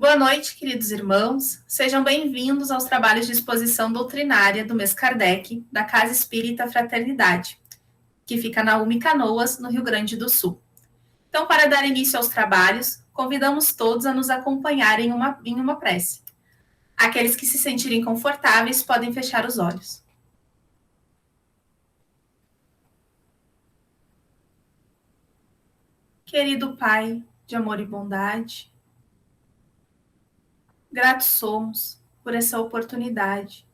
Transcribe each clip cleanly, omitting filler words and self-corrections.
Boa noite, queridos irmãos. Sejam bem-vindos aos trabalhos de exposição doutrinária do mês Kardec, da Casa Espírita Fraternidade, que fica na UMI Canoas, no Rio Grande do Sul. Então, para dar início aos trabalhos, convidamos todos a nos acompanharem em uma prece. Aqueles que se sentirem confortáveis podem fechar os olhos. Querido Pai de amor e bondade, gratos somos por essa oportunidade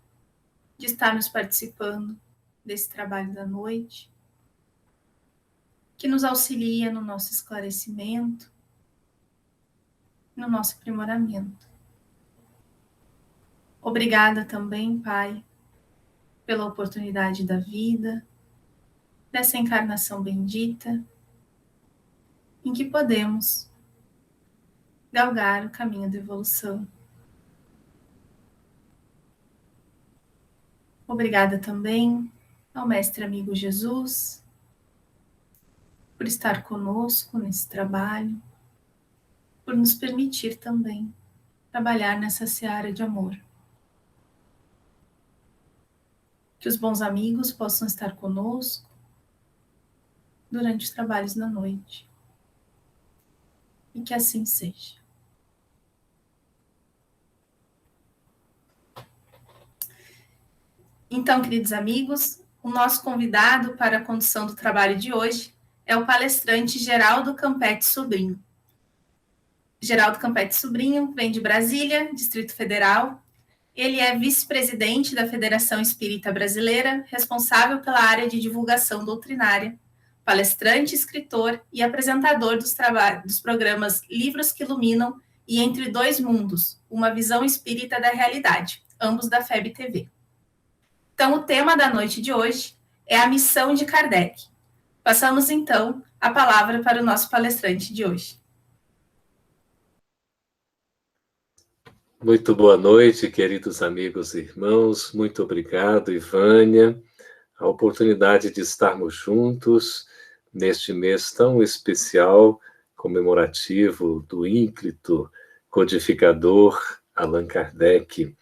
de estarmos participando desse trabalho da noite, que nos auxilia no nosso esclarecimento, no nosso aprimoramento. Obrigada também, Pai, pela oportunidade da vida, dessa encarnação bendita, em que podemos galgar o caminho da evolução. Obrigada também ao Mestre Amigo Jesus por estar conosco nesse trabalho, por nos permitir também trabalhar nessa seara de amor. Que os bons amigos possam estar conosco durante os trabalhos da noite. E que assim seja. Então, queridos amigos, o nosso convidado para a condução do trabalho de hoje é o palestrante Geraldo Campetti Sobrinho. Geraldo Campetti Sobrinho vem de Brasília, Distrito Federal. Ele é vice-presidente da Federação Espírita Brasileira, responsável pela área de divulgação doutrinária, palestrante, escritor e apresentador dos programas Livros que Iluminam e Entre Dois Mundos, uma visão espírita da realidade, ambos da FEB TV. Então, o tema da noite de hoje é a missão de Kardec. Passamos, então, a palavra para o nosso palestrante de hoje. Muito boa noite, queridos amigos e irmãos. Muito obrigado, Ivânia, a oportunidade de estarmos juntos neste mês tão especial, comemorativo do ínclito codificador Allan Kardec,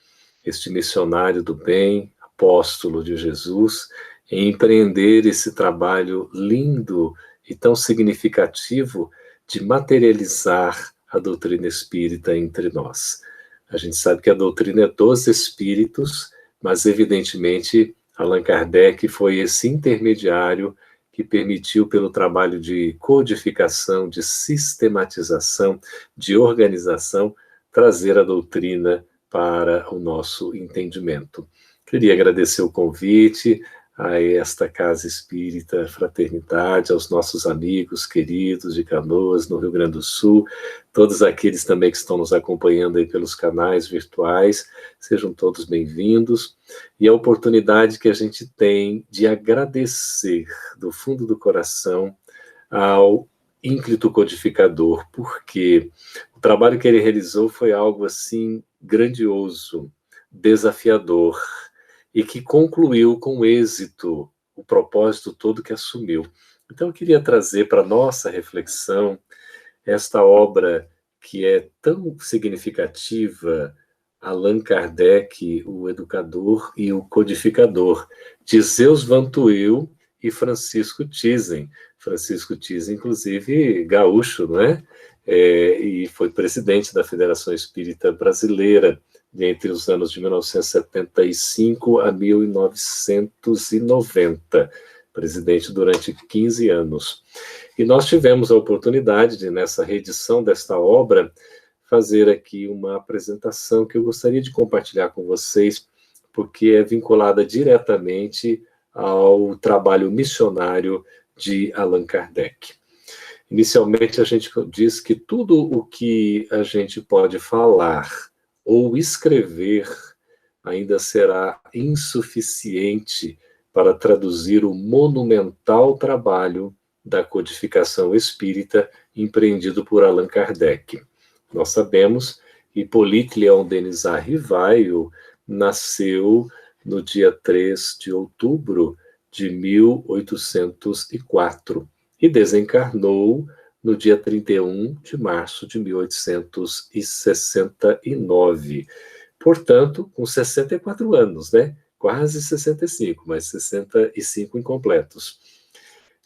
este missionário do bem, apóstolo de Jesus, em empreender esse trabalho lindo e tão significativo de materializar a doutrina espírita entre nós. A gente sabe que a doutrina é dos espíritos, mas evidentemente Allan Kardec foi esse intermediário que permitiu, pelo trabalho de codificação, de sistematização, de organização, trazer a doutrina para o nosso entendimento. Queria agradecer o convite a esta Casa Espírita Fraternidade, aos nossos amigos queridos de Canoas, no Rio Grande do Sul, todos aqueles também que estão nos acompanhando aí pelos canais virtuais, sejam todos bem-vindos, e a oportunidade que a gente tem de agradecer do fundo do coração ao ínclito codificador, porque o trabalho que ele realizou foi algo assim grandioso, desafiador, e que concluiu com êxito o propósito todo que assumiu. Então eu queria trazer para a nossa reflexão esta obra que é tão significativa, Allan Kardec, o educador e o codificador, de Zeus Van Tuyl e Francisco Thyssen. Francisco Thyssen, inclusive, gaúcho, não é? E foi presidente da Federação Espírita Brasileira entre os anos de 1975 a 1990, presidente durante 15 anos. E nós tivemos a oportunidade de, nessa reedição desta obra, fazer aqui uma apresentação que eu gostaria de compartilhar com vocês, porque é vinculada diretamente ao trabalho missionário de Allan Kardec. Inicialmente, a gente diz que tudo o que a gente pode falar ou escrever ainda será insuficiente para traduzir o monumental trabalho da codificação espírita empreendido por Allan Kardec. Nós sabemos que Hippolyte Léon Denisard Rivail nasceu no dia 3 de outubro de 1804 e desencarnou no dia 31 de março de 1869. Portanto, com 64 anos, né? Quase 65, mas 65 incompletos.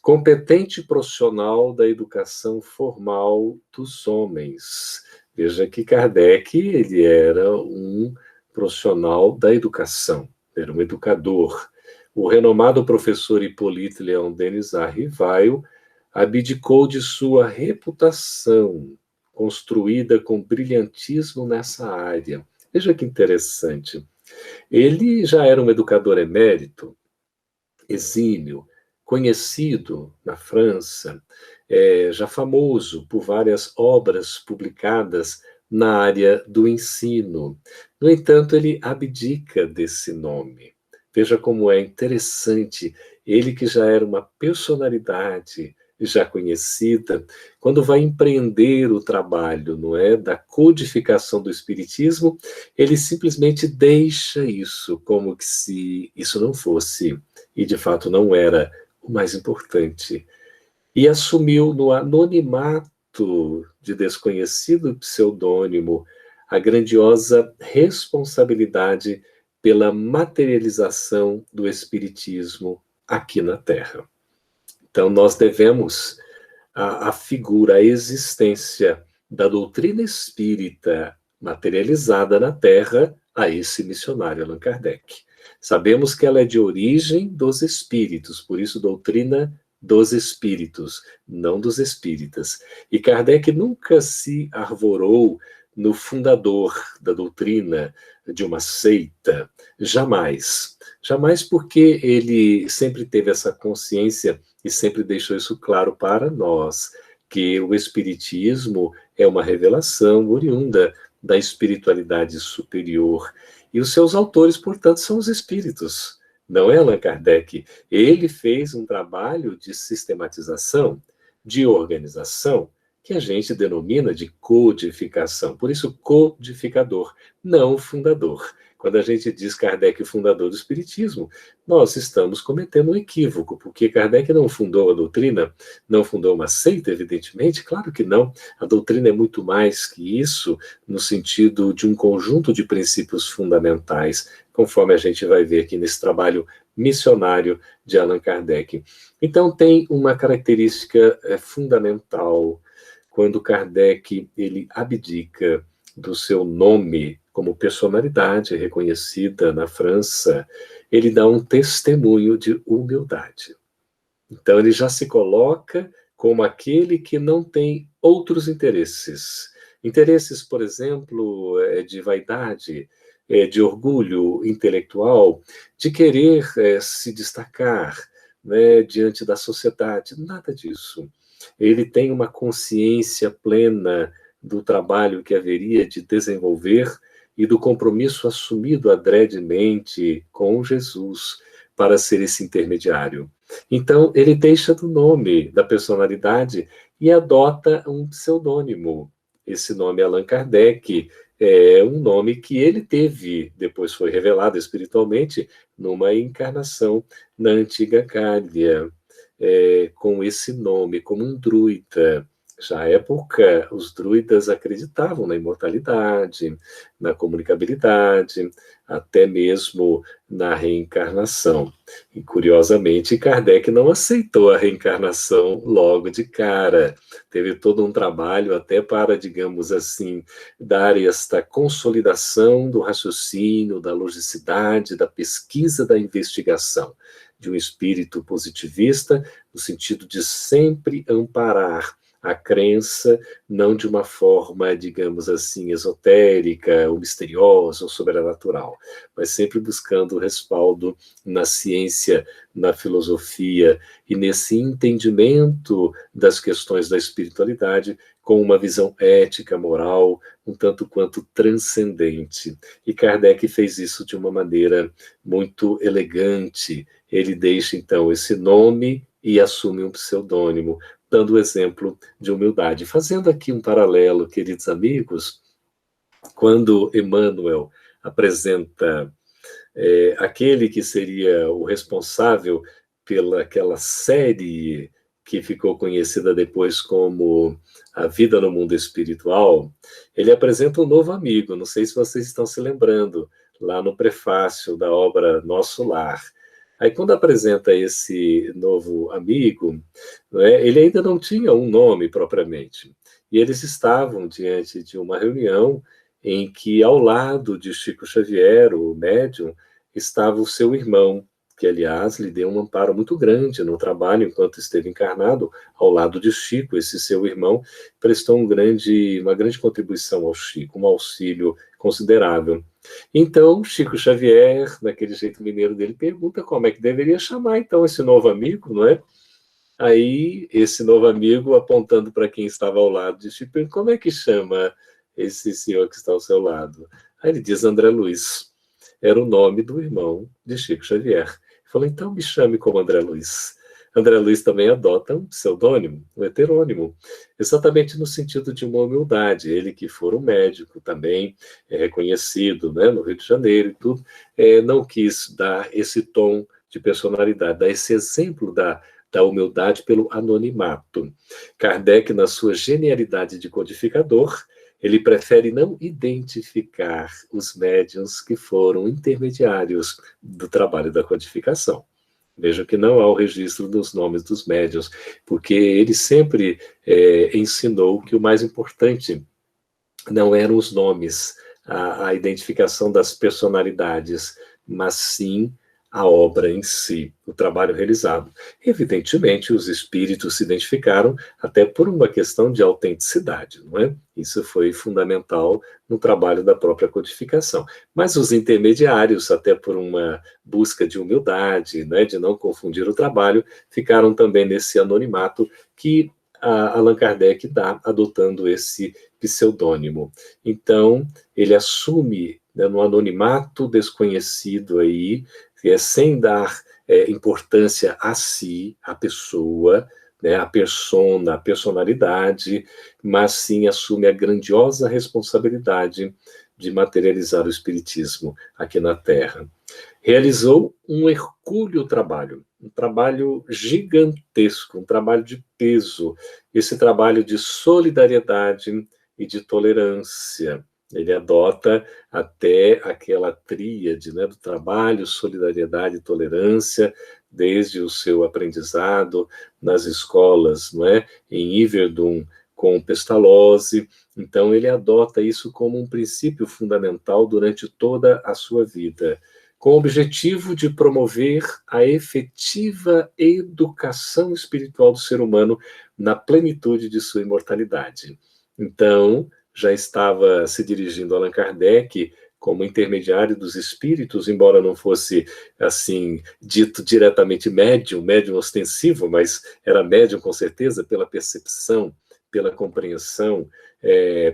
Competente profissional da educação formal dos homens. Veja que Kardec, ele era um profissional da educação, era um educador. O renomado professor Hippolyte Léon Denis Rivail abdicou de sua reputação, construída com brilhantismo nessa área. Veja que interessante. Ele já era um educador emérito, exímio, conhecido na França, já famoso por várias obras publicadas na área do ensino. No entanto, ele abdica desse nome. Veja como é interessante, ele que já era uma personalidade já conhecida, quando vai empreender o trabalho, não é, da codificação do espiritismo, ele simplesmente deixa isso, como que se isso não fosse, e de fato não era o mais importante, e assumiu no anonimato de desconhecido pseudônimo a grandiosa responsabilidade pela materialização do espiritismo aqui na Terra. Então, nós devemos a figura, a existência da doutrina espírita materializada na Terra a esse missionário Allan Kardec. Sabemos que ela é de origem dos espíritos, por isso doutrina dos espíritos, não dos espíritas. E Kardec nunca se arvorou no fundador da doutrina de uma seita, jamais. Jamais, porque ele sempre teve essa consciência e sempre deixou isso claro para nós, que o espiritismo é uma revelação oriunda da espiritualidade superior. E os seus autores, portanto, são os espíritos, não é Allan Kardec. Ele fez um trabalho de sistematização, de organização, que a gente denomina de codificação. Por isso, codificador, não fundador. Quando a gente diz Kardec, fundador do Espiritismo, nós estamos cometendo um equívoco, porque Kardec não fundou a doutrina, não fundou uma seita, evidentemente, claro que não. A doutrina é muito mais que isso, no sentido de um conjunto de princípios fundamentais, conforme a gente vai ver aqui nesse trabalho missionário de Allan Kardec. Então, tem uma característica fundamental quando Kardec ele abdica do seu nome como personalidade reconhecida na França, ele dá um testemunho de humildade. Então, ele já se coloca como aquele que não tem outros interesses. Interesses, por exemplo, de vaidade, de orgulho intelectual, de querer se destacar, né, diante da sociedade, nada disso. Ele tem uma consciência plena do trabalho que haveria de desenvolver e do compromisso assumido adredemente com Jesus para ser esse intermediário. Então, ele deixa do nome, da personalidade, e adota um pseudônimo. Esse nome Allan Kardec é um nome que ele teve, depois foi revelado espiritualmente, numa encarnação na antiga Gália, com esse nome, como um druida. Já à época, os druidas acreditavam na imortalidade, na comunicabilidade, até mesmo na reencarnação. E, curiosamente, Kardec não aceitou a reencarnação logo de cara. Teve todo um trabalho até para, digamos assim, dar esta consolidação do raciocínio, da logicidade, da pesquisa, da investigação, de um espírito positivista, no sentido de sempre amparar a crença, não de uma forma, digamos assim, esotérica, ou misteriosa, ou sobrenatural, mas sempre buscando o respaldo na ciência, na filosofia e nesse entendimento das questões da espiritualidade com uma visão ética, moral, um tanto quanto transcendente. E Kardec fez isso de uma maneira muito elegante. Ele deixa, então, esse nome e assume um pseudônimo, dando o exemplo de humildade. Fazendo aqui um paralelo, queridos amigos, quando Emmanuel apresenta aquele que seria o responsável pela aquela série que ficou conhecida depois como A Vida no Mundo Espiritual, ele apresenta um novo amigo, não sei se vocês estão se lembrando, lá no prefácio da obra Nosso Lar. Aí, quando apresenta esse novo amigo, né, ele ainda não tinha um nome propriamente. E eles estavam diante de uma reunião em que, ao lado de Chico Xavier, o médium, estava o seu irmão, que, aliás, lhe deu um amparo muito grande no trabalho enquanto esteve encarnado, ao lado de Chico. Esse seu irmão prestou uma grande contribuição ao Chico, um auxílio considerável. Então, Chico Xavier, naquele jeito mineiro dele, pergunta como é que deveria chamar, então, esse novo amigo, não é? Aí, esse novo amigo, apontando para quem estava ao lado de Chico, pergunta, como é que chama esse senhor que está ao seu lado? Aí ele diz André Luiz. Era o nome do irmão de Chico Xavier. Ele falou, então me chame como André Luiz. André Luiz também adota um pseudônimo, um heterônimo, exatamente no sentido de uma humildade. Ele que for um médico também, reconhecido, né, no Rio de Janeiro e tudo, não quis dar esse tom de personalidade, dar esse exemplo da humildade pelo anonimato. Kardec, na sua genialidade de codificador, ele prefere não identificar os médiuns que foram intermediários do trabalho da codificação. Veja que não há o registro dos nomes dos médiuns, porque ele sempre ensinou que o mais importante não eram os nomes, a identificação das personalidades, mas sim a obra em si, o trabalho realizado. Evidentemente, os espíritos se identificaram até por uma questão de autenticidade, não é? Isso foi fundamental no trabalho da própria codificação. Mas os intermediários, até por uma busca de humildade, né, de não confundir o trabalho, ficaram também nesse anonimato que Allan Kardec dá, adotando esse pseudônimo. Então, ele assume, né, no anonimato desconhecido aí, sem dar importância a si, a pessoa, né, a persona, a personalidade, mas sim assume a grandiosa responsabilidade de materializar o Espiritismo aqui na Terra. Realizou um hercúleo trabalho, um trabalho gigantesco, um trabalho de peso, esse trabalho de solidariedade e de tolerância. Ele adota até aquela tríade, né, do trabalho, solidariedade e tolerância, desde o seu aprendizado nas escolas, não é, em Yverdon, com Pestalozzi. Então, ele adota isso como um princípio fundamental durante toda a sua vida, com o objetivo de promover a efetiva educação espiritual do ser humano na plenitude de sua imortalidade. Então, já estava se dirigindo a Allan Kardec como intermediário dos espíritos, embora não fosse, assim, dito diretamente médium ostensivo, mas era médium com certeza pela percepção, pela compreensão,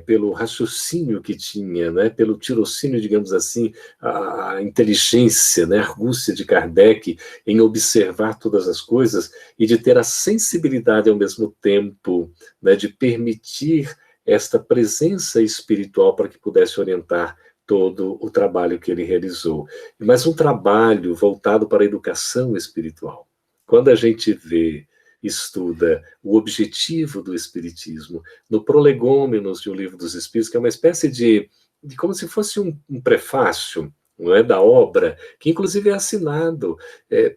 pelo raciocínio que tinha, né, pelo tirocínio, digamos assim, a inteligência, né, a argúcia de Kardec em observar todas as coisas e de ter a sensibilidade ao mesmo tempo, né, de permitir esta presença espiritual para que pudesse orientar todo o trabalho que ele realizou. Mas um trabalho voltado para a educação espiritual. Quando a gente vê, estuda o objetivo do Espiritismo, no Prolegômenos de O Livro dos Espíritos, que é uma espécie de como se fosse um prefácio, não é, da obra, que inclusive é assinado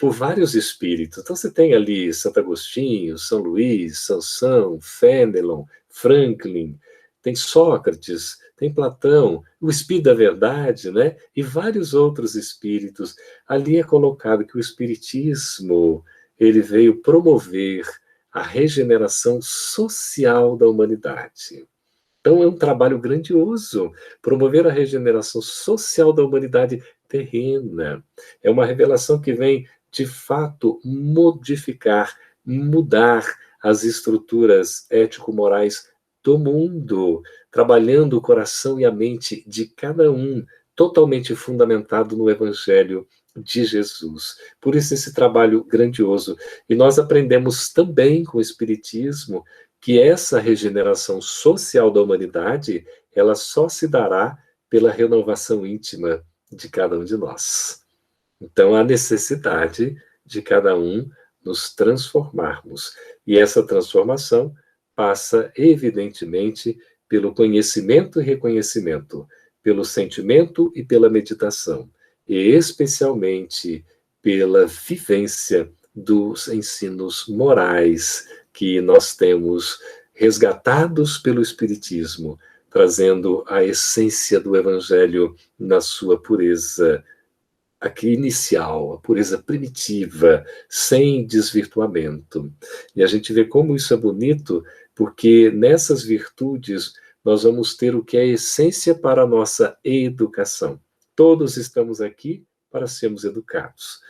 por vários espíritos. Então você tem ali Santo Agostinho, São Luís, Sansão, Fenelon, Franklin, tem Sócrates, tem Platão, o Espírito da Verdade, né? E vários outros espíritos. Ali é colocado que o Espiritismo ele veio promover a regeneração social da humanidade. Então é um trabalho grandioso, promover a regeneração social da humanidade terrena. É uma revelação que vem, de fato, modificar, mudar as estruturas ético-morais do mundo, trabalhando o coração e a mente de cada um, totalmente fundamentado no Evangelho de Jesus. Por isso esse trabalho grandioso. E nós aprendemos também com o Espiritismo que essa regeneração social da humanidade, ela só se dará pela renovação íntima de cada um de nós. Então, há necessidade de cada um nos transformarmos. E essa transformação passa, evidentemente, pelo conhecimento e reconhecimento, pelo sentimento e pela meditação, e especialmente pela vivência dos ensinos morais que nós temos resgatados pelo Espiritismo, trazendo a essência do Evangelho na sua pureza aqui inicial, a pureza primitiva, sem desvirtuamento. E a gente vê como isso é bonito, porque nessas virtudes nós vamos ter o que é a essência para a nossa educação. Todos estamos aqui para sermos educados.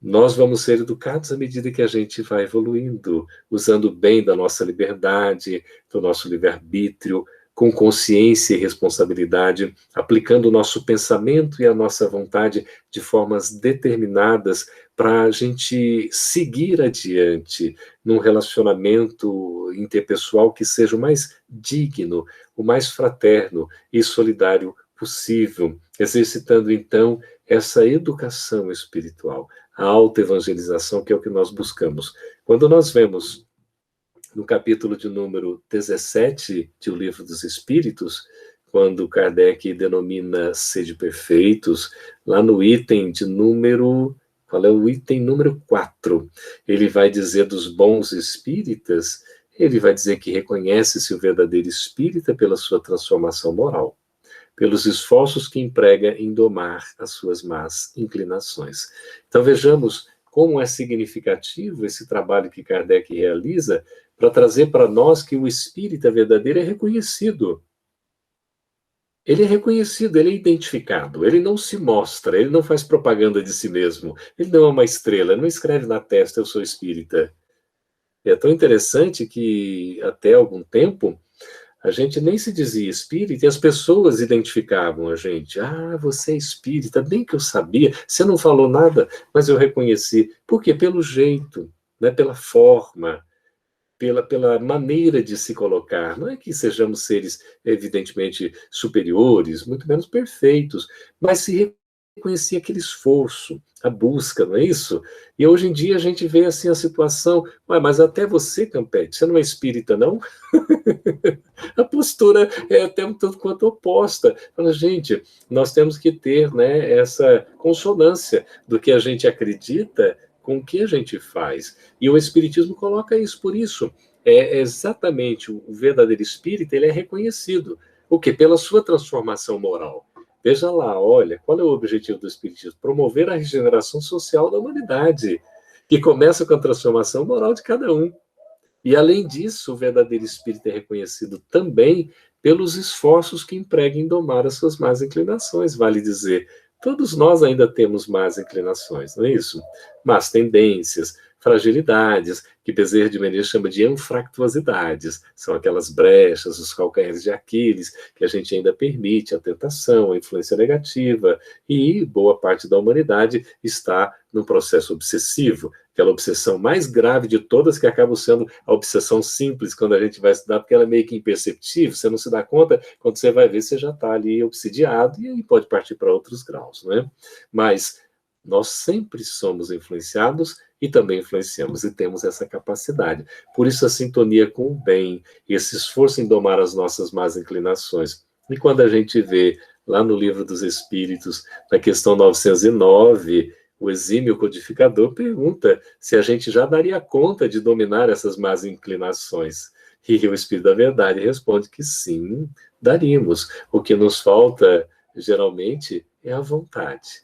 Nós vamos ser educados à medida que a gente vai evoluindo, usando bem da nossa liberdade, do nosso livre-arbítrio, com consciência e responsabilidade, aplicando o nosso pensamento e a nossa vontade de formas determinadas para a gente seguir adiante num relacionamento interpessoal que seja o mais digno, o mais fraterno e solidário possível, exercitando então essa educação espiritual, a autoevangelização, que é o que nós buscamos. Quando nós vemos no capítulo de número 17 de O Livro dos Espíritos, quando Kardec denomina sede perfeitos, lá no item de número... Qual é o item número 4? Ele vai dizer dos bons espíritas, ele vai dizer que reconhece-se o verdadeiro espírita pela sua transformação moral, pelos esforços que emprega em domar as suas más inclinações. Então vejamos como é significativo esse trabalho que Kardec realiza para trazer para nós que o espírita verdadeiro é reconhecido. Ele é reconhecido, ele é identificado, ele não se mostra, ele não faz propaganda de si mesmo, ele não é uma estrela, ele não escreve na testa, eu sou espírita. E é tão interessante que, até algum tempo, a gente nem se dizia espírita e as pessoas identificavam a gente. Ah, você é espírita, bem que eu sabia, você não falou nada, mas eu reconheci. Por quê? Pelo jeito, né? Pela forma, pela maneira de se colocar. Não é que sejamos seres, evidentemente, superiores, muito menos perfeitos, mas se reconhecia aquele esforço, a busca, não é isso? E hoje em dia a gente vê assim a situação, mas até você, Campete, você não é espírita, não? A postura é até um tanto quanto oposta. Fala, gente, nós temos que ter, né, essa consonância do que a gente acredita com o que a gente faz. E o Espiritismo coloca isso, por isso. É exatamente o verdadeiro espírita, ele é reconhecido. O quê? Pela sua transformação moral. Veja lá, olha, qual é o objetivo do Espiritismo? Promover a regeneração social da humanidade, que começa com a transformação moral de cada um. E, além disso, o verdadeiro espírito é reconhecido também pelos esforços que emprega em domar as suas más inclinações. Vale dizer, todos nós ainda temos más inclinações, não é isso? Más tendências, fragilidades, que Bezerra de Menezes chama de anfractuosidades. São aquelas brechas, os calcanhares de Aquiles, que a gente ainda permite, a tentação, a influência negativa, e boa parte da humanidade está num processo obsessivo, aquela obsessão mais grave de todas, que acaba sendo a obsessão simples, quando a gente vai estudar, porque ela é meio que imperceptível, você não se dá conta, quando você vai ver, você já está ali obsidiado, e aí pode partir para outros graus, não é? Mas nós sempre somos influenciados e também influenciamos, e temos essa capacidade. Por isso a sintonia com o bem, esse esforço em domar as nossas más inclinações. E quando a gente vê, lá no Livro dos Espíritos, na questão 909, o exímio codificador pergunta se a gente já daria conta de dominar essas más inclinações. E o Espírito da Verdade responde que sim, daríamos. O que nos falta, geralmente, é a vontade.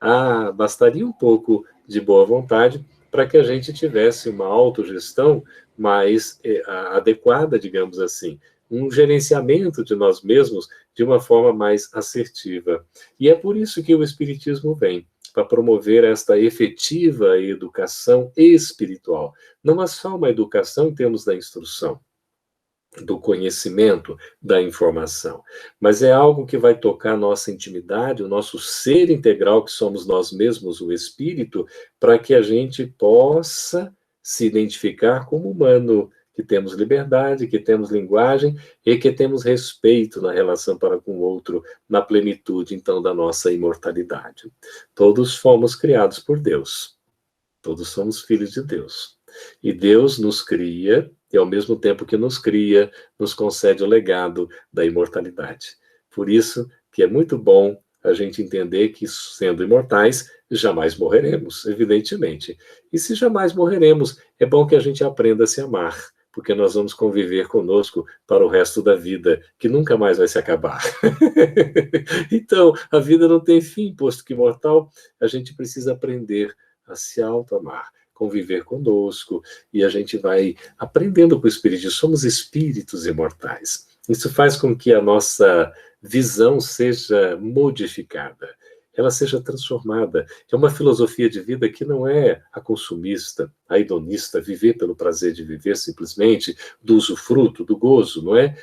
Ah, bastaria um pouco de boa vontade para que a gente tivesse uma autogestão mais adequada, digamos assim, um gerenciamento de nós mesmos de uma forma mais assertiva. E é por isso que o Espiritismo vem, para promover esta efetiva educação espiritual. Não é só uma educação em termos da instrução, do conhecimento, da informação, mas é algo que vai tocar a nossa intimidade, o nosso ser integral, que somos nós mesmos, o espírito, para que a gente possa se identificar como humano, que temos liberdade, que temos linguagem e que temos respeito na relação para com o outro, na plenitude, então, da nossa imortalidade. Todos fomos criados por Deus. Todos somos filhos de Deus. E Deus nos cria, e ao mesmo tempo que nos cria, nos concede o legado da imortalidade. Por isso que é muito bom a gente entender que, sendo imortais, jamais morreremos, evidentemente. E se jamais morreremos, é bom que a gente aprenda a se amar, porque nós vamos conviver conosco para o resto da vida, que nunca mais vai se acabar. Então, a vida não tem fim, posto que mortal, a gente precisa aprender a se auto-amar, conviver conosco, e a gente vai aprendendo com o Espírito. Somos espíritos imortais. Isso faz com que a nossa visão seja modificada, ela seja transformada. É uma filosofia de vida que não é a consumista, a hedonista, viver pelo prazer de viver simplesmente, do usufruto, do gozo, não é?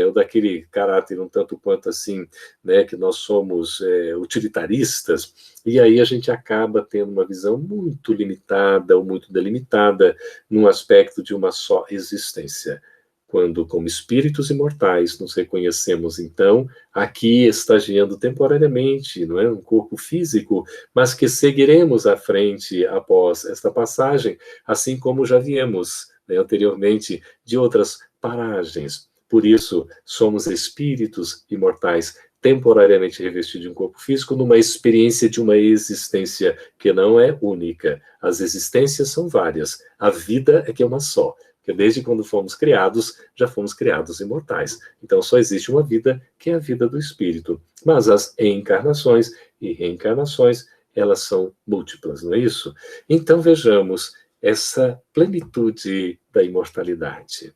Ou daquele caráter um tanto quanto assim, né, que nós somos utilitaristas, e aí a gente acaba tendo uma visão muito limitada ou muito delimitada num aspecto de uma só existência. Quando, como espíritos imortais, nos reconhecemos, então, aqui estagiando temporariamente, não é? Um corpo físico, mas que seguiremos à frente após esta passagem, assim como já viemos, né, anteriormente de outras paragens. Por isso, somos espíritos imortais, temporariamente revestidos de um corpo físico, numa experiência de uma existência que não é única. As existências são várias, a vida é que é uma só. Porque desde quando fomos criados, já fomos criados imortais. Então só existe uma vida, que é a vida do espírito. Mas as encarnações e reencarnações, elas são múltiplas, não é isso? Então vejamos essa plenitude da imortalidade.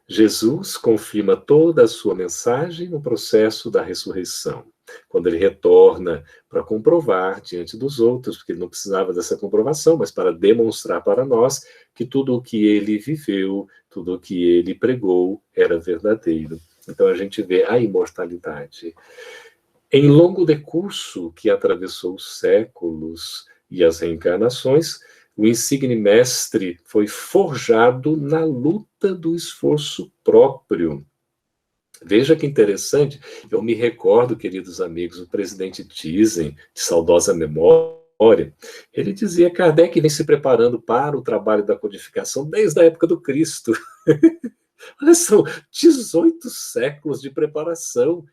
Jesus confirma toda a sua mensagem no processo da ressurreição, quando ele retorna para comprovar diante dos outros, porque ele não precisava dessa comprovação, mas para demonstrar para nós que tudo o que ele viveu, tudo o que ele pregou era verdadeiro. Então a gente vê a imortalidade. Em longo decurso que atravessou os séculos e as reencarnações, o insigne mestre foi forjado na luta do esforço próprio. Veja que interessante, eu me recordo, queridos amigos, o presidente Thyssen, de saudosa memória, ele dizia que Kardec vem se preparando para o trabalho da codificação desde a época do Cristo. Olha, são 18 séculos de preparação.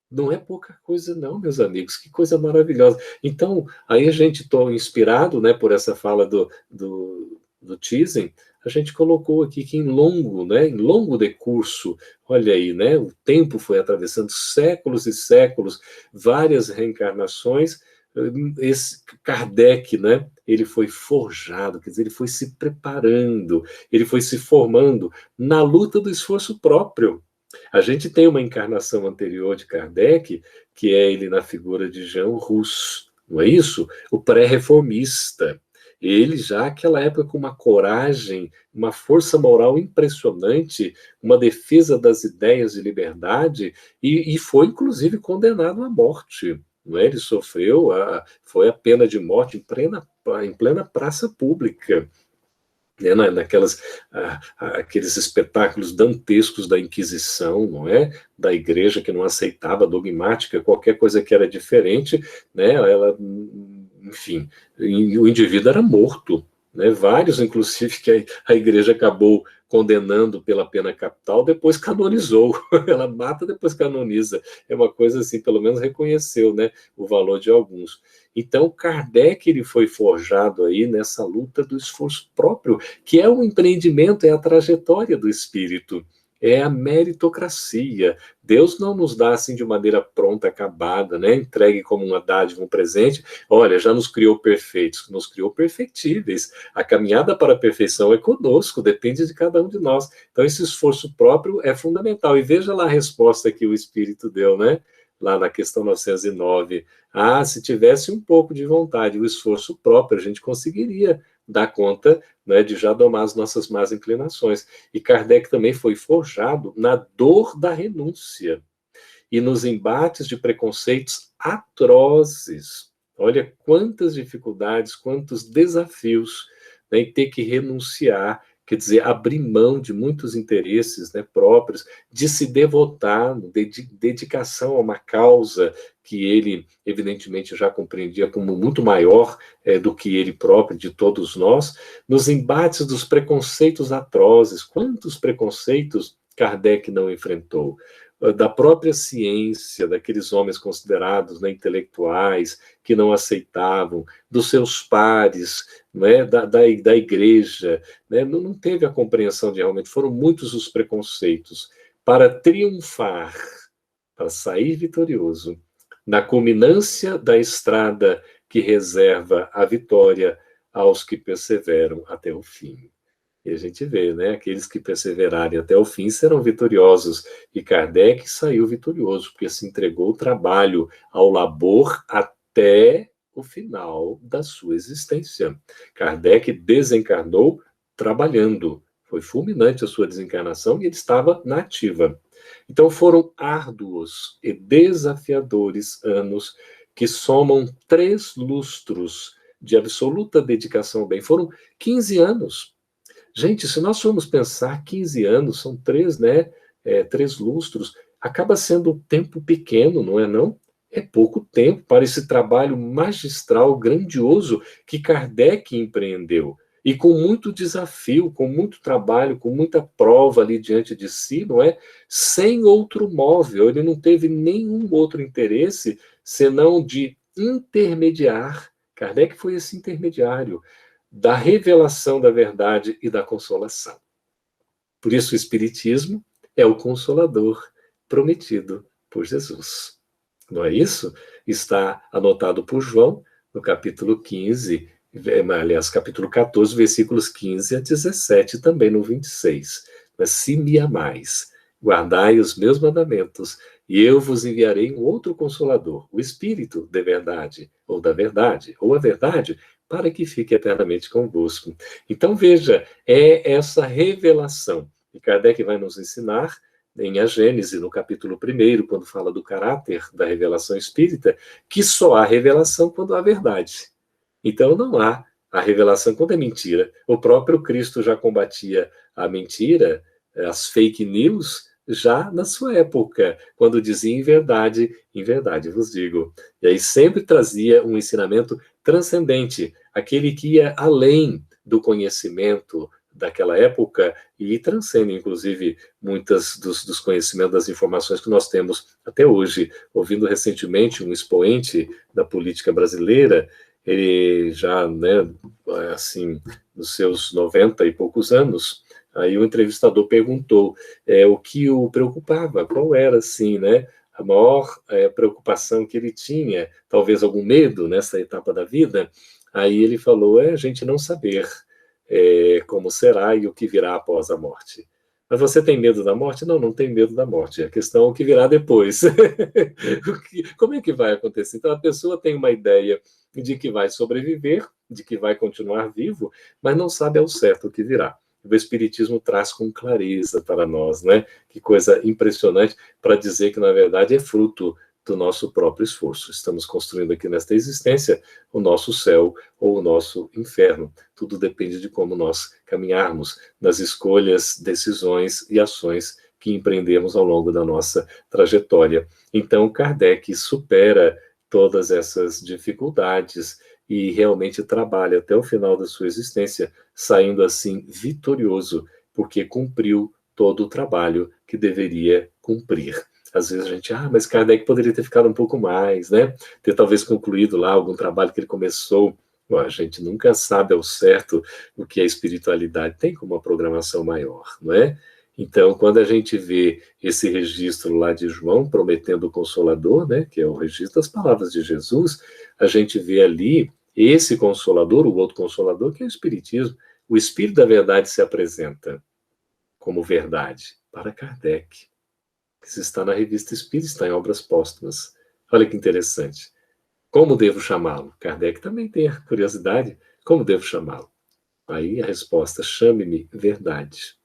Não é pouca coisa não, meus amigos, que coisa maravilhosa. Então, aí a gente, estou inspirado, né, por essa fala do Thyssen, a gente colocou aqui que em longo decurso, olha aí, né, o tempo foi atravessando séculos e séculos, várias reencarnações, esse Kardec, né, ele foi forjado, quer dizer, ele foi se preparando, ele foi se formando na luta do esforço próprio. A gente tem uma encarnação anterior de Kardec, que é ele na figura de Jean Rus, não é isso? O pré-reformista. Ele já naquela época com uma coragem, uma força moral impressionante, uma defesa das ideias de liberdade, e foi inclusive condenado à morte. Não é? Ele sofreu, foi a pena de morte em plena praça pública. Naquelas aqueles espetáculos dantescos da Inquisição, não é? Da Igreja que não aceitava dogmática, qualquer coisa que era diferente, né? Ela, enfim, o indivíduo era morto, né? Vários, inclusive, que a Igreja acabou condenando pela pena capital, depois canonizou. Ela mata, depois canoniza. É uma coisa assim, pelo menos reconheceu, né, o valor de alguns. Então, Kardec ele foi forjado aí nessa luta do esforço próprio, que é um empreendimento, é a trajetória do espírito, é a meritocracia. Deus não nos dá assim de maneira pronta, acabada, né? Entregue como uma dádiva, um presente. Olha, já nos criou perfeitos, nos criou perfectíveis. A caminhada para a perfeição é conosco, depende de cada um de nós. Então, esse esforço próprio é fundamental. E veja lá a resposta que o Espírito deu, né? Lá na questão 909. Se tivesse um pouco de vontade, o esforço próprio, a gente conseguiria dar conta, né, de já domar as nossas más inclinações. E Kardec também foi forjado na dor da renúncia e nos embates de preconceitos atrozes. Olha quantas dificuldades, quantos desafios, né, em ter que renunciar, quer dizer, abrir mão de muitos interesses, né, próprios, de se devotar, dedicação a uma causa que ele, evidentemente, já compreendia como muito maior do que ele próprio, de todos nós, nos embates dos preconceitos atrozes. Quantos preconceitos Kardec não enfrentou? Da própria ciência, daqueles homens considerados, né, intelectuais, que não aceitavam, dos seus pares, né, da igreja, né, não teve a compreensão de realmente, foram muitos os preconceitos. Para triunfar, para sair vitorioso, na culminância da estrada que reserva a vitória aos que perseveram até o fim. E a gente vê, né? Aqueles que perseverarem até o fim serão vitoriosos. E Kardec saiu vitorioso, porque se entregou ao trabalho, ao labor, até o final da sua existência. Kardec desencarnou trabalhando. Foi fulminante a sua desencarnação e ele estava na ativa. Então foram árduos e desafiadores anos que somam 3 lustros de absoluta dedicação ao bem. Foram 15 anos. Gente, se nós formos pensar, 15 anos, são 3, né? 3 lustros, acaba sendo tempo pequeno, não é não? É pouco tempo para esse trabalho magistral, grandioso, que Kardec empreendeu. E com muito desafio, com muito trabalho, com muita prova ali diante de si, não é? Sem outro móvel, ele não teve nenhum outro interesse senão de intermediar. Kardec foi esse intermediário da revelação da verdade e da consolação. Por isso, o Espiritismo é o consolador prometido por Jesus. Não é isso? Está anotado por João no capítulo 15, aliás, capítulo 14, versículos 15 a 17, também no 26. Mas se me amais, guardai os meus mandamentos, e eu vos enviarei um outro consolador, o Espírito de verdade, ou da verdade, ou a verdade, para que fique eternamente convosco. Então, veja, é essa revelação. E Kardec vai nos ensinar em A Gênese, no capítulo 1, quando fala do caráter da revelação espírita, que só há revelação quando há verdade. Então, não há a revelação quando é mentira. O próprio Cristo já combatia a mentira, as fake news, já na sua época, quando dizia em verdade vos digo. E aí sempre trazia um ensinamento transcendente, aquele que ia além do conhecimento daquela época e transcende, inclusive, muitas dos conhecimentos, das informações que nós temos até hoje. Ouvindo recentemente um expoente da política brasileira, ele já, né, assim, nos seus 90 e poucos anos, aí o entrevistador perguntou o que o preocupava, qual era, assim, né, a maior preocupação que ele tinha, talvez algum medo nessa etapa da vida. Aí ele falou, a gente não saber como será e o que virá após a morte. Mas você tem medo da morte? Não, não tem medo da morte. A questão é o que virá depois. Como é que vai acontecer? Então, a pessoa tem uma ideia de que vai sobreviver, de que vai continuar vivo, mas não sabe ao certo o que virá. O Espiritismo traz com clareza para nós, né? Que coisa impressionante para dizer que, na verdade, é fruto do nosso próprio esforço. Estamos construindo aqui nesta existência o nosso céu ou o nosso inferno. Tudo depende de como nós caminharmos nas escolhas, decisões e ações que empreendemos ao longo da nossa trajetória. Então, Kardec supera todas essas dificuldades e realmente trabalha até o final da sua existência, saindo assim vitorioso, porque cumpriu todo o trabalho que deveria cumprir. Às vezes a gente, mas Kardec poderia ter ficado um pouco mais, né? Ter talvez concluído lá algum trabalho que ele começou. Bom, a gente nunca sabe ao certo o que a espiritualidade tem como uma programação maior, não é? Então, quando a gente vê esse registro lá de João, prometendo o Consolador, né, que é o registro das palavras de Jesus, a gente vê ali esse Consolador, o outro Consolador, que é o Espiritismo. O Espírito da Verdade se apresenta como verdade para Kardec, que se está na Revista Espírita, está em Obras Póstumas. Olha que interessante. Como devo chamá-lo? Kardec também tem a curiosidade. Como devo chamá-lo? Aí a resposta, chame-me verdade,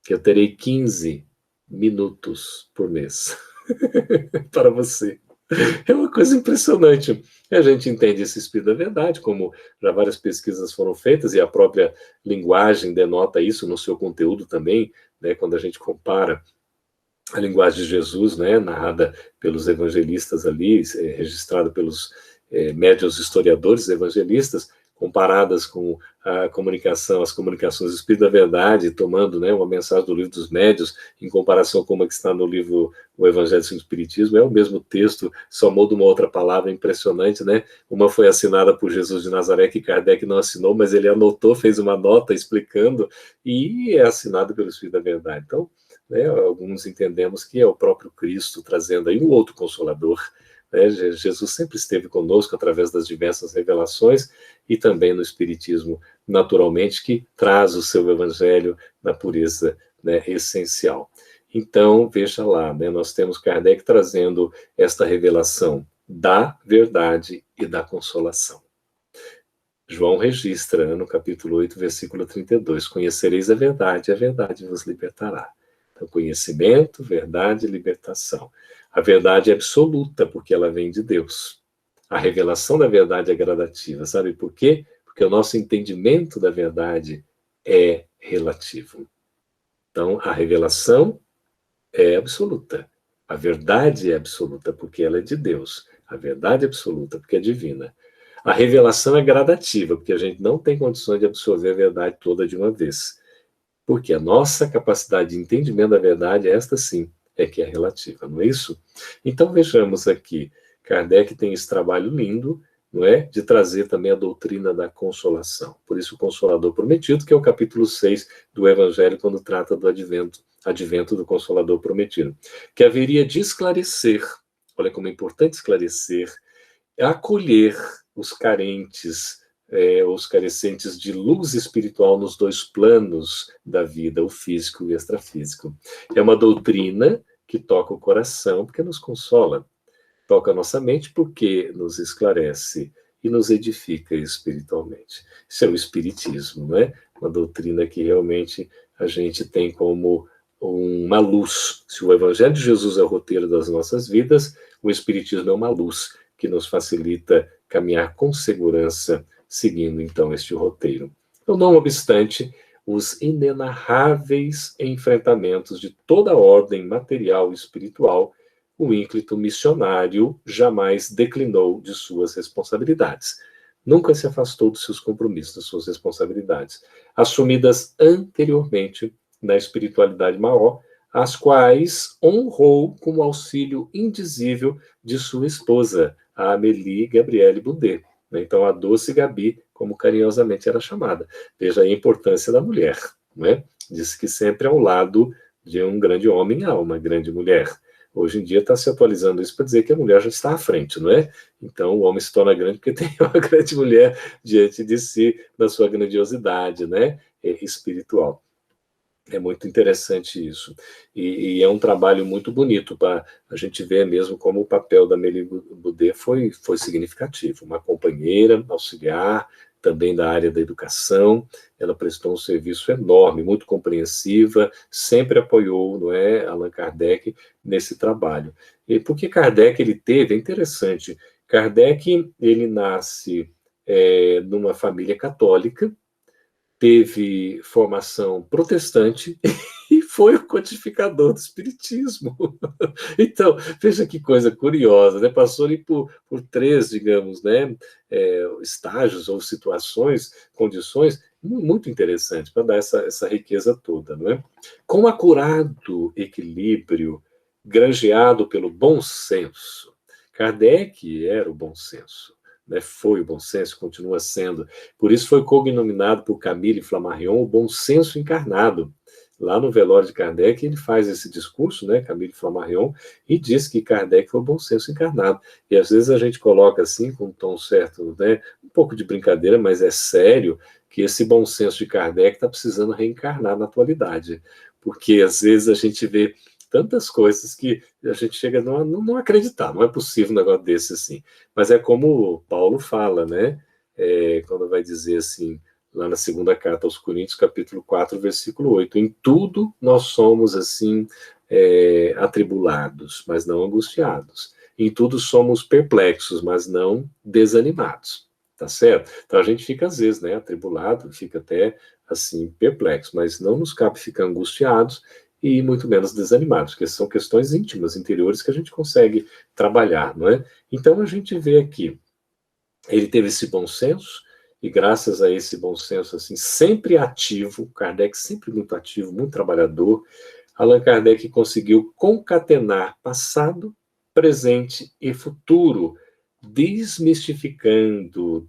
que eu terei 15 minutos por mês para você. É uma coisa impressionante. A gente entende esse espírito da verdade, como já várias pesquisas foram feitas, e a própria linguagem denota isso no seu conteúdo também, né, quando a gente compara a linguagem de Jesus, né, narrada pelos evangelistas ali, registrada pelos médios historiadores evangelistas, comparadas com a comunicação, as comunicações do Espírito da Verdade, tomando, né, uma mensagem do livro dos médios, em comparação com uma que está no livro O Evangelho segundo o Espiritismo, é o mesmo texto, só muda uma outra palavra, impressionante, né? Uma foi assinada por Jesus de Nazaré, que Kardec não assinou, mas ele anotou, fez uma nota explicando, e é assinado pelo Espírito da Verdade. Então, né, alguns entendemos que é o próprio Cristo trazendo aí um outro Consolador, né? Jesus sempre esteve conosco através das diversas revelações e também no Espiritismo, naturalmente, que traz o seu Evangelho na pureza, né, essencial. Então, veja lá, né, nós temos Kardec trazendo esta revelação da verdade e da consolação. João registra, no capítulo 8, versículo 32, conhecereis a verdade vos libertará. Então, conhecimento, verdade e libertação. A verdade é absoluta, porque ela vem de Deus. A revelação da verdade é gradativa. Sabe por quê? Porque o nosso entendimento da verdade é relativo. Então, a revelação é absoluta. A verdade é absoluta, porque ela é de Deus. A verdade é absoluta, porque é divina. A revelação é gradativa, porque a gente não tem condições de absorver a verdade toda de uma vez. Porque a nossa capacidade de entendimento da verdade, esta sim, é que é relativa, não é isso? Então vejamos aqui, Kardec tem esse trabalho lindo, não é? De trazer também a doutrina da consolação. Por isso o Consolador Prometido, que é o capítulo 6 do Evangelho, quando trata do advento do Consolador Prometido, que haveria de esclarecer, olha como é importante esclarecer, acolher os carentes, os carecentes de luz espiritual nos dois planos da vida, o físico e o extrafísico. É uma doutrina que toca o coração porque nos consola, toca a nossa mente porque nos esclarece e nos edifica espiritualmente. Isso é o espiritismo, não é? Uma doutrina que realmente a gente tem como uma luz. Se o Evangelho de Jesus é o roteiro das nossas vidas, o espiritismo é uma luz que nos facilita caminhar com segurança, seguindo então este roteiro. Então, não obstante os inenarráveis enfrentamentos de toda a ordem material e espiritual, o ínclito missionário jamais declinou de suas responsabilidades. Nunca se afastou dos seus compromissos, das suas responsabilidades, assumidas anteriormente na espiritualidade maior, as quais honrou com o auxílio indizível de sua esposa, a Amélie Gabrielle Boudet. Então, a doce Gabi, como carinhosamente era chamada. Veja aí a importância da mulher. Não é? Diz que sempre ao lado de um grande homem há uma grande mulher. Hoje em dia está se atualizando isso para dizer que a mulher já está à frente, não é? Então o homem se torna grande porque tem uma grande mulher diante de si, na sua grandiosidade, né? Espiritual. É muito interessante isso. E é um trabalho muito bonito para a gente ver mesmo como o papel da Amélie Boudet foi significativo. Uma companheira, auxiliar, também da área da educação. Ela prestou um serviço enorme, muito compreensiva, sempre apoiou, não é, Allan Kardec nesse trabalho. E porque Kardec ele teve, é interessante, Kardec ele nasce numa família católica, teve formação protestante e foi o codificador do espiritismo. Então, veja que coisa curiosa, né? Passou ali por três, digamos, né, estágios ou situações, condições muito interessantes para dar essa riqueza toda, não é? Com acurado equilíbrio, granjeado pelo bom senso. Kardec era o bom senso. Foi o bom senso, continua sendo. Por isso foi cognominado por Camille Flammarion o bom senso encarnado. Lá no velório de Kardec, ele faz esse discurso, né, Camille Flammarion, e diz que Kardec foi o bom senso encarnado. E às vezes a gente coloca assim, com um tom certo, né, um pouco de brincadeira, mas é sério, que esse bom senso de Kardec está precisando reencarnar na atualidade. Porque às vezes a gente vê tantas coisas que a gente chega a não acreditar, não é possível um negócio desse assim. Mas é como Paulo fala, né? Quando vai dizer assim, lá na segunda carta aos Coríntios, capítulo 4, versículo 8, em tudo nós somos assim, atribulados, mas não angustiados. em tudo somos perplexos, mas não desanimados, tá certo? Então a gente fica às vezes, né, atribulado, fica até assim perplexo, mas não nos cabe ficar angustiados e muito menos desanimados, porque são questões íntimas, interiores que a gente consegue trabalhar, não é? Então a gente vê aqui, ele teve esse bom senso, e graças a esse bom senso, assim, sempre ativo, Kardec sempre muito ativo, muito trabalhador, Allan Kardec conseguiu concatenar passado, presente e futuro, desmistificando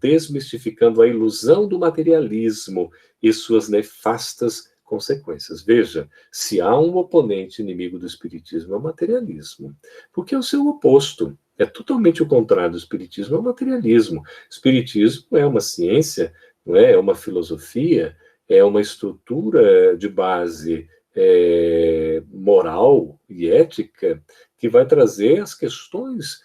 a ilusão do materialismo e suas nefastas consequências. Veja, se há um oponente inimigo do espiritismo, é o materialismo, porque é o seu oposto. É totalmente o contrário do espiritismo, é o materialismo. O espiritismo é uma ciência, não é? É uma filosofia, é uma estrutura de base moral e ética que vai trazer as questões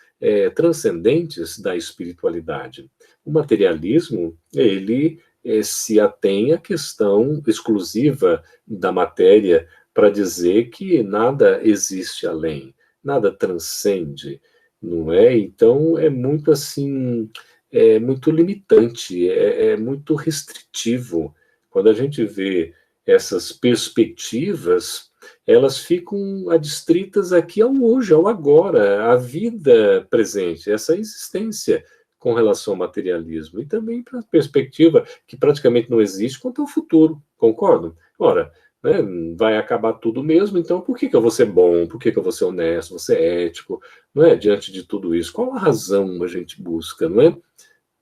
transcendentes da espiritualidade. O materialismo, ele se atém à questão exclusiva da matéria para dizer que nada existe além, nada transcende, não é? Então é muito assim, é muito limitante, é muito restritivo. Quando a gente vê essas perspectivas, elas ficam adstritas aqui ao hoje, ao agora, à vida presente, essa existência com relação ao materialismo, e também para a perspectiva que praticamente não existe quanto ao futuro, concordo? Ora, né, vai acabar tudo mesmo, então por que eu vou ser bom, por que eu vou ser honesto, vou ser ético, não é? Diante de tudo isso, qual a razão a gente busca, não é?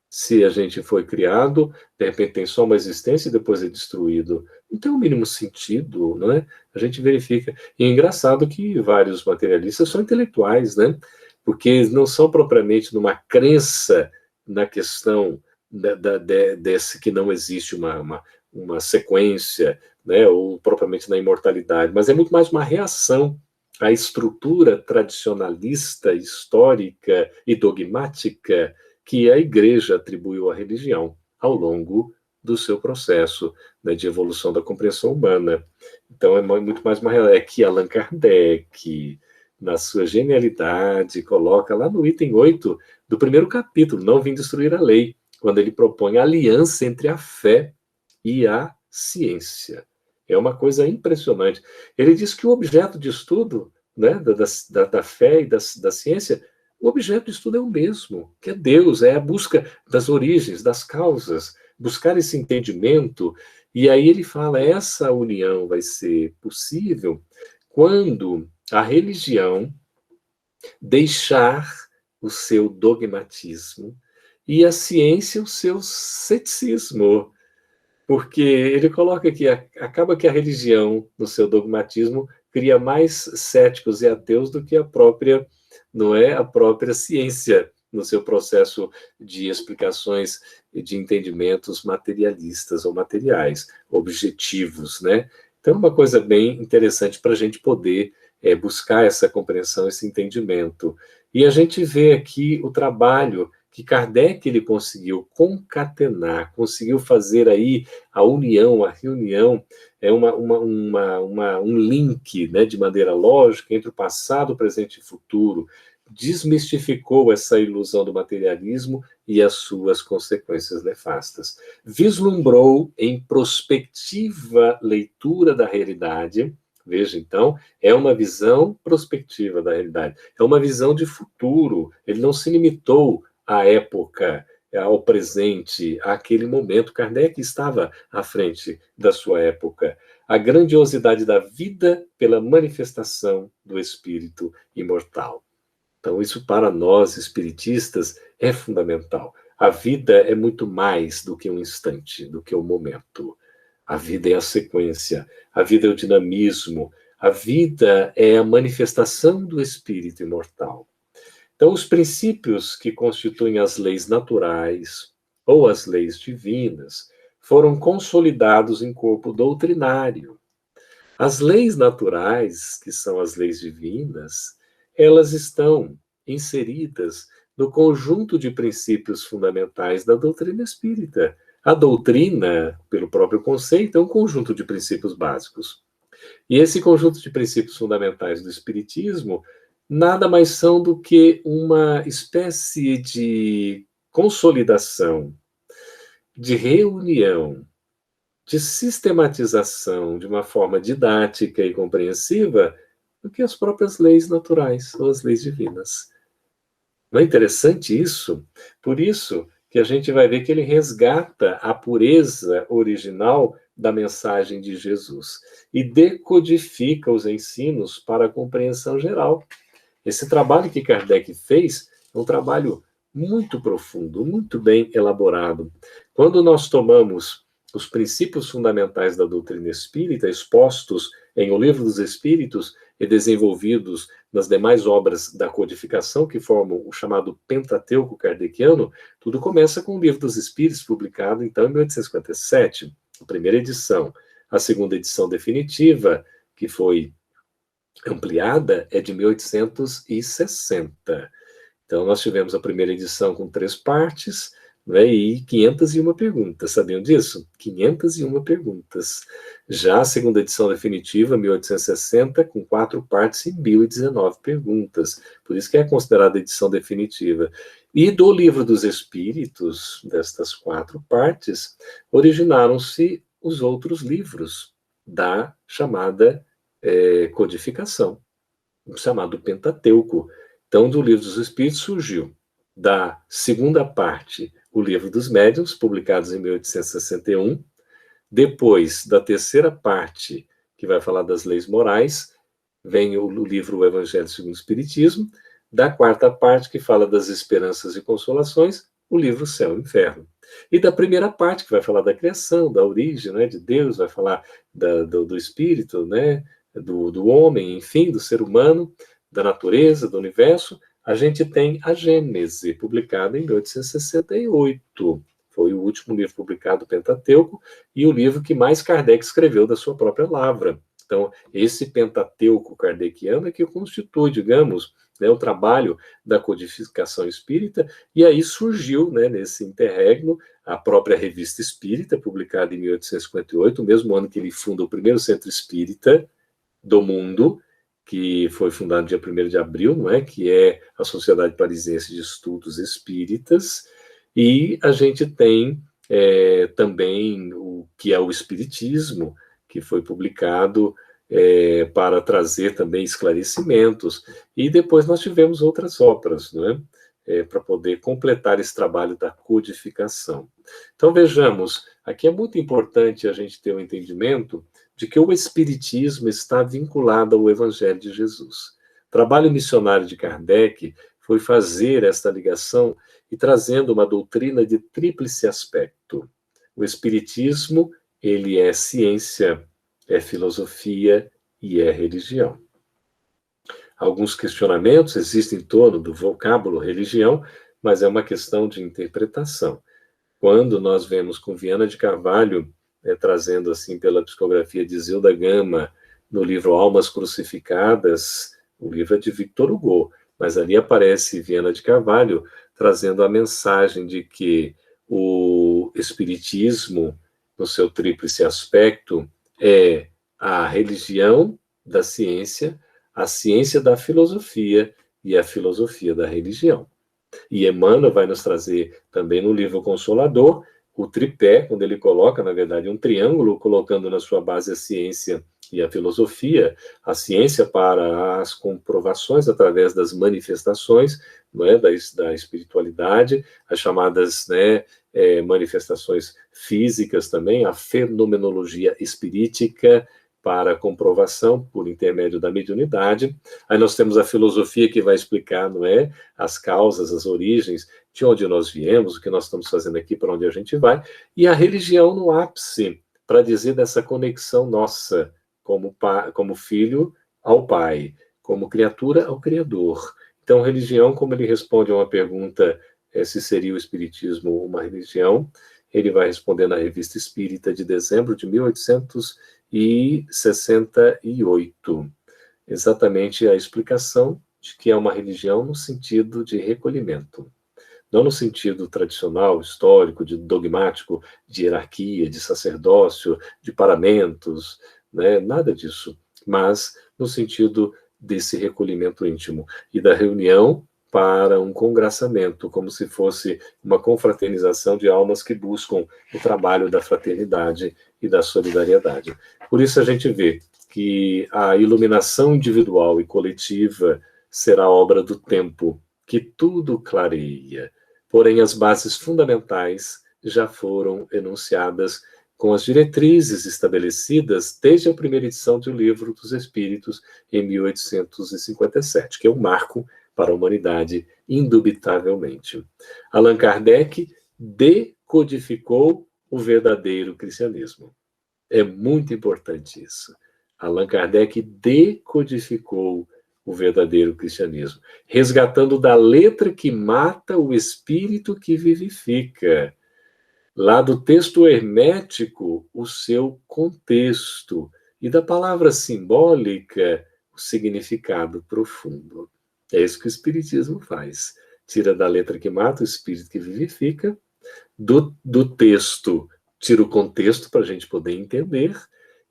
Se a gente foi criado, de repente tem só uma existência e depois é destruído. Não tem o mínimo sentido, não é? A gente verifica. E é engraçado que vários materialistas são intelectuais, né? Porque eles não são propriamente numa crença na questão desse que não existe uma sequência, né? Ou propriamente na imortalidade, mas é muito mais uma reação à estrutura tradicionalista, histórica e dogmática que a igreja atribuiu à religião ao longo do seu processo, né, de evolução da compreensão humana. Então é muito mais uma é que Allan Kardec, na sua genialidade, coloca lá no item 8 do primeiro capítulo, Não Vim Destruir a Lei, quando ele propõe a aliança entre a fé e a ciência. É uma coisa impressionante. Ele diz que o objeto de estudo, né, da fé e da ciência, o objeto de estudo é o mesmo, que é Deus, é a busca das origens, das causas, buscar esse entendimento. E aí ele fala, essa união vai ser possível quando a religião deixar o seu dogmatismo e a ciência o seu ceticismo. Porque ele coloca que acaba que a religião, no seu dogmatismo, cria mais céticos e ateus do que a própria, não é, a própria ciência no seu processo de explicações e de entendimentos materialistas ou materiais, objetivos, né? Então, é uma coisa bem interessante para a gente poder buscar essa compreensão, esse entendimento. E a gente vê aqui o trabalho que Kardec ele conseguiu concatenar, conseguiu fazer aí a união, a reunião, um link, né, de maneira lógica entre o passado, presente e futuro, desmistificou essa ilusão do materialismo e as suas consequências nefastas. Vislumbrou em prospectiva leitura da realidade. Veja, então, é uma visão prospectiva da realidade, é uma visão de futuro. Ele não se limitou à época, ao presente, àquele momento. Kardec estava à frente da sua época. A grandiosidade da vida pela manifestação do espírito imortal. Então, isso para nós espiritistas é fundamental. A vida é muito mais do que um instante, do que um momento. A vida é a sequência, a vida é o dinamismo, a vida é a manifestação do espírito imortal. Então, os princípios que constituem as leis naturais ou as leis divinas foram consolidados em corpo doutrinário. As leis naturais, que são as leis divinas, elas estão inseridas no conjunto de princípios fundamentais da doutrina espírita. A doutrina, pelo próprio conceito, é um conjunto de princípios básicos. E esse conjunto de princípios fundamentais do espiritismo nada mais são do que uma espécie de consolidação, de reunião, de sistematização de uma forma didática e compreensiva do que as próprias leis naturais ou as leis divinas. Não é interessante isso? Por isso que a gente vai ver que ele resgata a pureza original da mensagem de Jesus e decodifica os ensinos para a compreensão geral. Esse trabalho que Kardec fez é um trabalho muito profundo, muito bem elaborado. Quando nós tomamos os princípios fundamentais da doutrina espírita, expostos em O Livro dos Espíritos e desenvolvidos nas demais obras da codificação que formam o chamado Pentateuco kardeciano, tudo começa com o Livro dos Espíritos, publicado então em 1857, a primeira edição. A segunda edição definitiva, que foi ampliada, é de 1860. Então, nós tivemos a primeira edição com 3 partes, né, e 501 perguntas. Sabiam disso? 501 perguntas. Já a segunda edição definitiva, 1860, com 4 partes e 1.019 perguntas. Por isso que é considerada a edição definitiva. E do Livro dos Espíritos, destas 4 partes, originaram-se os outros livros da chamada codificação, o chamado Pentateuco. Então, do Livro dos Espíritos surgiu, da segunda parte, o Livro dos Médiuns, publicados em 1861. Depois, da terceira parte, que vai falar das leis morais, vem o livro O Evangelho segundo o Espiritismo. Da quarta parte, que fala das esperanças e consolações, o livro Céu e Inferno. E da primeira parte, que vai falar da criação, da origem, né, de Deus, vai falar do espírito, né, do homem, enfim, do ser humano, da natureza, do universo, a gente tem a Gênese, publicada em 1868. Foi o último livro publicado do Pentateuco e o livro que mais Kardec escreveu da sua própria lavra. Então, esse Pentateuco kardeciano é que constitui, digamos, né, o trabalho da codificação espírita, e aí surgiu, né, nesse interregno, a própria Revista Espírita, publicada em 1858, o mesmo ano que ele funda o primeiro centro espírita do mundo, que foi fundado dia 1º de abril, não é? Que é a Sociedade Parisiense de Estudos Espíritas, e a gente tem também o que é o Espiritismo, que foi publicado para trazer também esclarecimentos, e depois nós tivemos outras obras, não é? Para poder completar esse trabalho da codificação. Então, vejamos, aqui é muito importante a gente ter um entendimento de que o Espiritismo está vinculado ao Evangelho de Jesus. O trabalho missionário de Kardec foi fazer esta ligação e trazendo uma doutrina de tríplice aspecto. O Espiritismo, ele é ciência, é filosofia e é religião. Alguns questionamentos existem em torno do vocábulo religião, mas é uma questão de interpretação. Quando nós vemos com Viana de Carvalho, trazendo assim pela psicografia de Zilda Gama, no livro Almas Crucificadas, o livro é de Victor Hugo, mas ali aparece Viana de Carvalho trazendo a mensagem de que o Espiritismo, no seu tríplice aspecto, é a religião da ciência, a ciência da filosofia e a filosofia da religião. E Emmanuel vai nos trazer também no livro Consolador o tripé, quando ele coloca, na verdade, um triângulo, colocando na sua base a ciência e a filosofia, a ciência para as comprovações através das manifestações, não é, da espiritualidade, as chamadas, né, manifestações físicas também, a fenomenologia espirítica, para a comprovação por intermédio da mediunidade. Aí nós temos a filosofia que vai explicar, não é, as causas, as origens, de onde nós viemos, o que nós estamos fazendo aqui, para onde a gente vai, e a religião no ápice, para dizer dessa conexão nossa, como filho ao Pai, como criatura ao Criador. Então, religião, como ele responde a uma pergunta, se seria o Espiritismo uma religião, ele vai responder na Revista Espírita de dezembro de 1868. Exatamente a explicação de que é uma religião no sentido de recolhimento. Não no sentido tradicional, histórico, de dogmático, de hierarquia, de sacerdócio, de paramentos, né? Nada disso. Mas no sentido desse recolhimento íntimo e da reunião para um congraçamento, como se fosse uma confraternização de almas que buscam o trabalho da fraternidade e da solidariedade. Por isso a gente vê que a iluminação individual e coletiva será obra do tempo, que tudo clareia. Porém, as bases fundamentais já foram enunciadas com as diretrizes estabelecidas desde a primeira edição do Livro dos Espíritos, em 1857, que é um marco para a humanidade, indubitavelmente. Allan Kardec decodificou o verdadeiro cristianismo. É muito importante isso. Allan Kardec decodificou o verdadeiro cristianismo, resgatando da letra que mata o espírito que vivifica. Lá do texto hermético, o seu contexto, e da palavra simbólica, o significado profundo. É isso que o Espiritismo faz. Tira da letra que mata o espírito que vivifica, do texto, tira o contexto para a gente poder entender,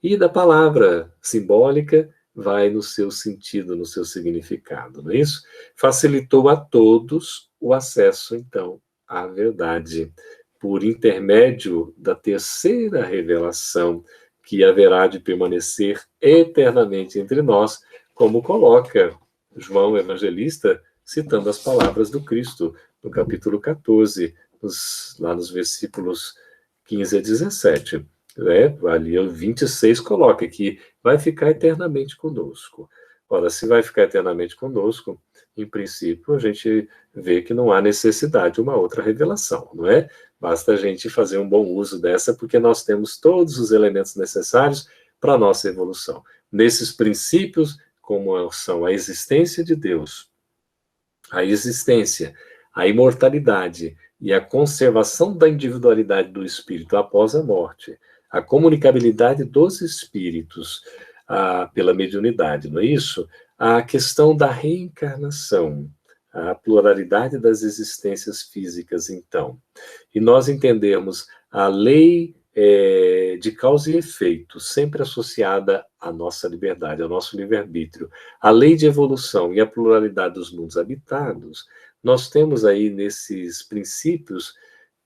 e da palavra simbólica vai no seu sentido, no seu significado, não é isso? Facilitou a todos o acesso, então, à verdade, por intermédio da terceira revelação, que haverá de permanecer eternamente entre nós, como coloca João Evangelista, citando as palavras do Cristo, no capítulo 14, lá nos versículos 15 a 17. Ali o 26 coloca que vai ficar eternamente conosco. Ora, se vai ficar eternamente conosco, em princípio, a gente vê que não há necessidade de uma outra revelação, não é? Basta a gente fazer um bom uso dessa, porque nós temos todos os elementos necessários para a nossa evolução. Nesses princípios, como são a existência de Deus, a existência, a imortalidade e a conservação da individualidade do espírito após a morte, a comunicabilidade dos espíritos pela mediunidade, não é isso? A questão da reencarnação, a pluralidade das existências físicas, então. E nós entendermos a lei de causa e efeito, sempre associada à nossa liberdade, ao nosso livre-arbítrio, a lei de evolução e a pluralidade dos mundos habitados, nós temos aí nesses princípios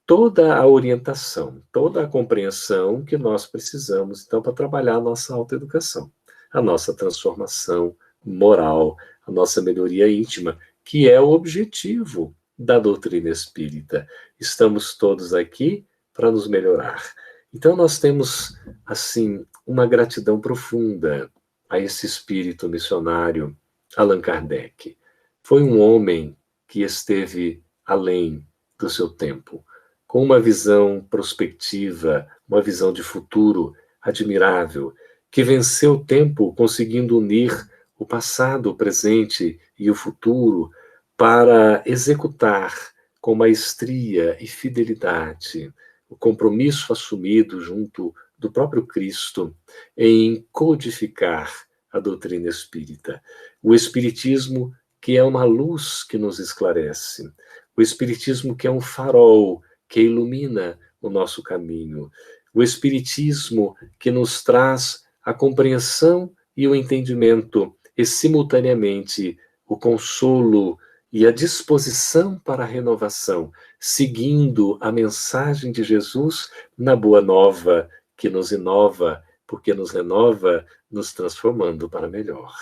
toda a orientação, toda a compreensão que nós precisamos, então, para trabalhar a nossa autoeducação, a nossa transformação moral, a nossa melhoria íntima, que é o objetivo da doutrina espírita. Estamos todos aqui para nos melhorar. Então, nós temos, assim, uma gratidão profunda a esse espírito missionário, Allan Kardec. Foi um homem que esteve além do seu tempo, com uma visão prospectiva, uma visão de futuro admirável, que venceu o tempo conseguindo unir o passado, o presente e o futuro para executar com maestria e fidelidade o compromisso assumido junto do próprio Cristo em codificar a doutrina espírita. O Espiritismo, que é uma luz que nos esclarece, o Espiritismo, que é um farol que ilumina o nosso caminho, o Espiritismo, que nos traz a compreensão e o entendimento, e simultaneamente o consolo e a disposição para a renovação, seguindo a mensagem de Jesus na Boa Nova, que nos inova, porque nos renova, nos transformando para melhor.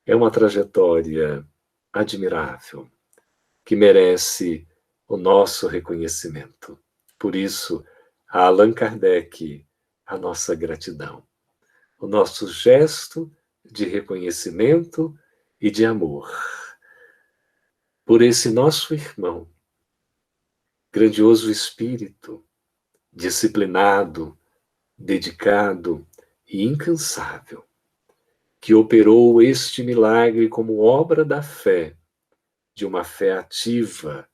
É uma trajetória admirável, que merece o nosso reconhecimento. Por isso, a Allan Kardec, a nossa gratidão, o nosso gesto de reconhecimento e de amor por esse nosso irmão, grandioso espírito, disciplinado, dedicado e incansável, que operou este milagre como obra da fé, de uma fé ativa,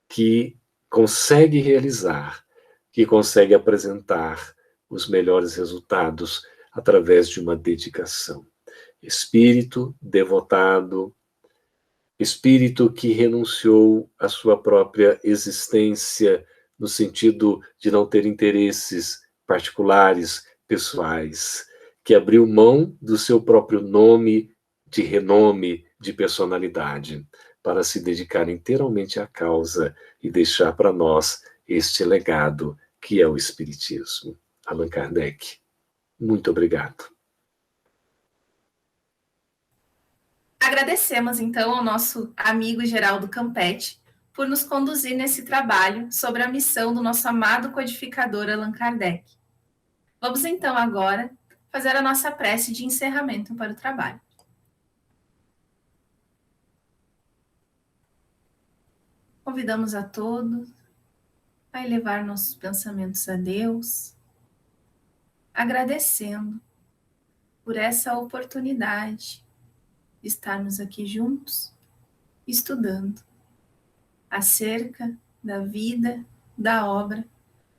que consegue realizar, que consegue apresentar os melhores resultados através de uma dedicação. Espírito devotado, espírito que renunciou à sua própria existência, no sentido de não ter interesses particulares, pessoais, que abriu mão do seu próprio nome de renome, de personalidade, para se dedicar inteiramente à causa e deixar para nós este legado que é o Espiritismo. Allan Kardec, muito obrigado. Agradecemos, então, ao nosso amigo Geraldo Campetti por nos conduzir nesse trabalho sobre a missão do nosso amado codificador Allan Kardec. Vamos, então, agora fazer a nossa prece de encerramento para o trabalho. Convidamos a todos a elevar nossos pensamentos a Deus, agradecendo por essa oportunidade de estarmos aqui juntos, estudando acerca da vida, da obra,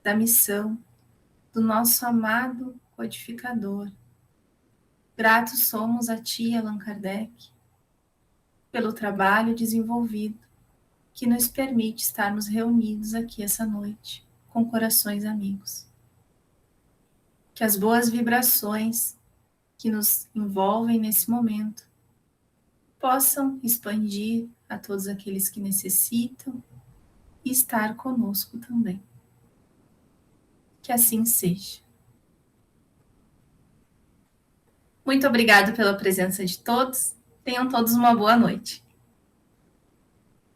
da missão do nosso amado codificador. Gratos somos a Ti, Allan Kardec, pelo trabalho desenvolvido que nos permite estarmos reunidos aqui essa noite, com corações amigos. Que as boas vibrações que nos envolvem nesse momento possam expandir a todos aqueles que necessitam e estar conosco também. Que assim seja. Muito obrigada pela presença de todos. Tenham todos uma boa noite.